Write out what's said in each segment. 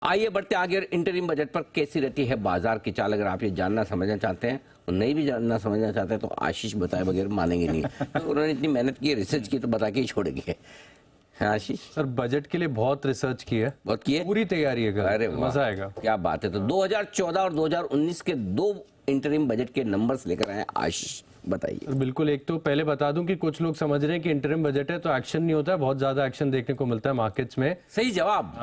आइए बढ़ते आगे। इंटरिम बजट पर कैसी रहती है बाजार की चाल, अगर आप ये जानना समझना चाहते हैं और नहीं भी जानना समझना चाहते हैं तो आशीष बताए बगैर मानेंगे नहीं। तो उन्होंने इतनी मेहनत की, रिसर्च की, तो बता के ही छोड़ेंगे। हाँ आशीष सर, बजट के लिए बहुत रिसर्च की है, बहुत की है, पूरी तैयारी है। अरे मजा आएगा, क्या बात है। तो 2014 और 2019 के दो इंटरिम बजट के नंबर्स लेकर आए आशीष, बताइए। बिल्कुल। एक तो पहले बता दूं कि कुछ लोग समझ रहे हैं कि इंटरिम बजट है तो एक्शन नहीं होता है, बहुत ज्यादा एक्शन देखने को मिलता है मार्केट्स में। सही जवाब।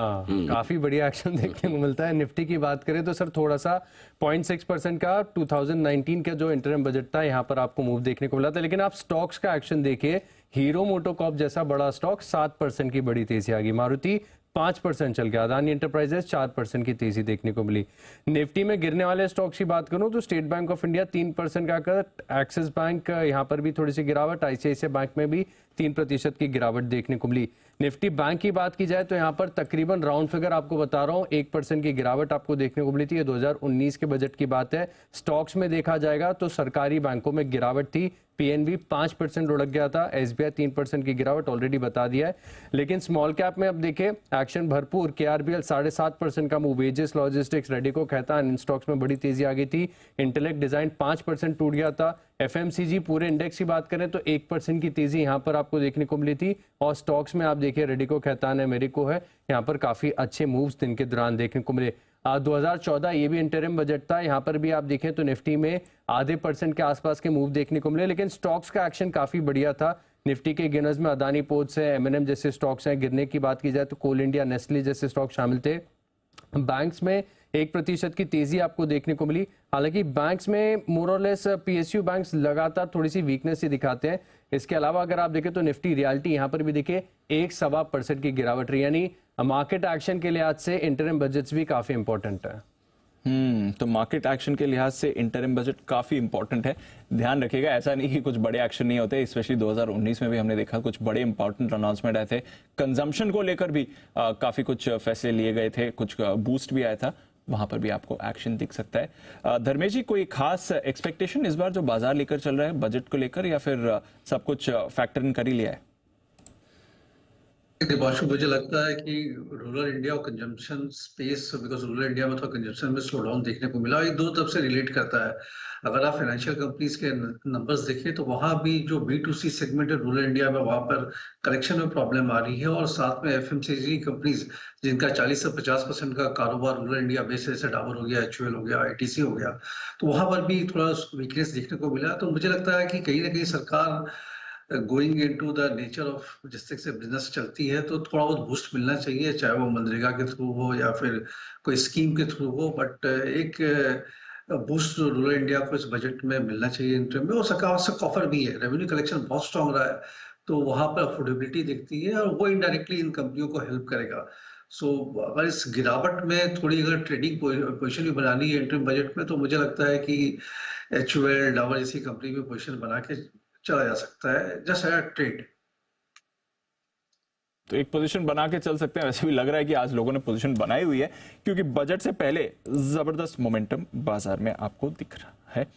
काफी बढ़िया एक्शन देखने को मिलता है। निफ्टी की बात करें तो सर थोड़ा सा 0.6% का 2019 का जो इंटरिम बजट था यहाँ पर आपको मूव देखने को मिला था। लेकिन आप स्टॉक्स का एक्शन देखिए, हीरो मोटोकॉर्प जैसा बड़ा स्टॉक 7% की बड़ी तेजी आ गई, मारुति 5% चल गया, अदानी एंटरप्राइजेस 4% की तेजी देखने को मिली। निफ्टी में गिरने वाले स्टॉक्स की बात करूं तो स्टेट बैंक ऑफ इंडिया 3% का कट, एक्सिस बैंक यहां पर भी थोड़ी सी गिरावट, आईसीआईसीआई बैंक में भी 3% की गिरावट देखने को मिली। निफ्टी बैंक की बात की जाए तो यहां पर तकरीबन राउंड फिगर आपको बता रहा हूं 1% की गिरावट आपको देखने को मिली थी। ये 2019 के बजट की बात है। स्टॉक्स में देखा जाएगा तो सरकारी बैंकों में गिरावट थी, पीएनबी 5% लुढ़क गया था, एसबीआई 3% की गिरावट ऑलरेडी बता दिया है। लेकिन स्मॉल कैप में अब देखें एक्शन भरपूर, केआरबीएल 7.5% का move, Aegis logistics, Radico Khaitan, इन स्टॉक्स में बड़ी तेजी आ गई थी। इंटेलेक्ट डिजाइन 5% टूट गया था। एफएमसीजी पूरे इंडेक्स की बात करें तो 1% की तेजी यहां पर आपको देखने को मिली थी। और स्टॉक्स में आप देखिए रेडिको खैतान है, मेरिको है, यहाँ पर काफी अच्छे मूव्स दिन के दौरान देखने को मिले। 2014 ये भी इंटरिम बजट था, यहाँ पर भी आप देखें तो निफ्टी में आधे % के आसपास के मूव देखने को मिले। लेकिन स्टॉक्स का एक्शन काफी बढ़िया था। निफ्टी के गिनर्स में अदानी पोर्ट्स है, एमएनएम जैसे स्टॉक्स हैं। गिरने की बात की जाए तो कोल इंडिया, नेस्ले जैसे स्टॉक शामिल थे। बैंक्स में 1% की तेजी आपको देखने को मिली। हालांकि बैंक्स में मोर और लेस पीएसयू बैंक्स लगातार थोड़ी सी वीकनेस ही दिखाते हैं। इसके अलावा अगर आप देखें तो निफ्टी रियल्टी यहाँ पर भी देखिए 1.25% की गिरावट रही, यानी मार्केट एक्शन के लिहाज से इंटरिम बजट्स भी काफी इंपॉर्टेंट है। तो मार्केट एक्शन के लिहाज से इंटरिम बजट काफी इंपॉर्टेंट है। ध्यान रखिएगा, ऐसा नहीं कि कुछ बड़े एक्शन नहीं होते। स्पेशली 2019 में भी हमने देखा कुछ बड़े इंपॉर्टेंट अनाउंसमेंट आए थे। कंजम्पशन को लेकर भी काफी कुछ फैसले लिए गए थे, कुछ बूस्ट भी आया था, वहां पर भी आपको एक्शन दिख सकता है। धर्मेश जी, कोई खास एक्सपेक्टेशन इस बार जो बाजार लेकर चल रहा है बजट को लेकर, या फिर सब कुछ फैक्टर इन कर ही लिया है? दिबाशु, मुझे लगता है कि रूरल इंडिया और consumption space, because rural India में थोड़ा कंजम्पशन में स्लो डाउन देखने को मिला, ये दो तरफ से रिलेट करता है। अगर आप फाइनेंशियल कंपनीज के नंबर्स देखें तो वहां भी जो B2C सेगमेंट है रूरल इंडिया में, वहां पर कलेक्शन में प्रॉब्लम आ रही है। और साथ में एफएमसीजी कंपनीज जिनका 40 से 50% का कारोबार रूरल इंडिया बेस, जैसे डाबर हो गया, एचयूएल हो गया, आईटीसी हो गया, तो वहां पर भी थोड़ा वीकनेस देखने को मिला। तो मुझे लगता है कि कहीं ना कहीं सरकार going into the nature of जिस तरीके से बिजनेस चलती है तो थोड़ा बहुत बूस्ट मिलना चाहिए, चाहे वो मनरेगा के थ्रू हो या फिर कोई स्कीम के थ्रू हो। बट एक बूस्ट रूरल इंडिया को इस बजट में मिलना चाहिए इंटरिम में। और सरकार से ऑफर भी है, रेवेन्यू कलेक्शन बहुत स्ट्रांग रहा है, तो वहां पर अफोर्डेबिलिटी दिखती है और वो इनडायरेक्टली इन कंपनियों को हेल्प करेगा। सो अगर इस गिरावट में थोड़ी अगर ट्रेडिंग पोजीशन भी बनानी है इंटरिम बजट में, तो मुझे लगता है कि एचयूएल, डाबर जैसी कंपनी में पोजीशन बना के चला जा सकता है, जस्ट है ट्रेड। तो एक पोजीशन बना के चल सकते हैं। वैसे भी लग रहा है कि आज लोगों ने पोजीशन बनाई हुई है, क्योंकि बजट से पहले जबरदस्त मोमेंटम बाजार में आपको दिख रहा है।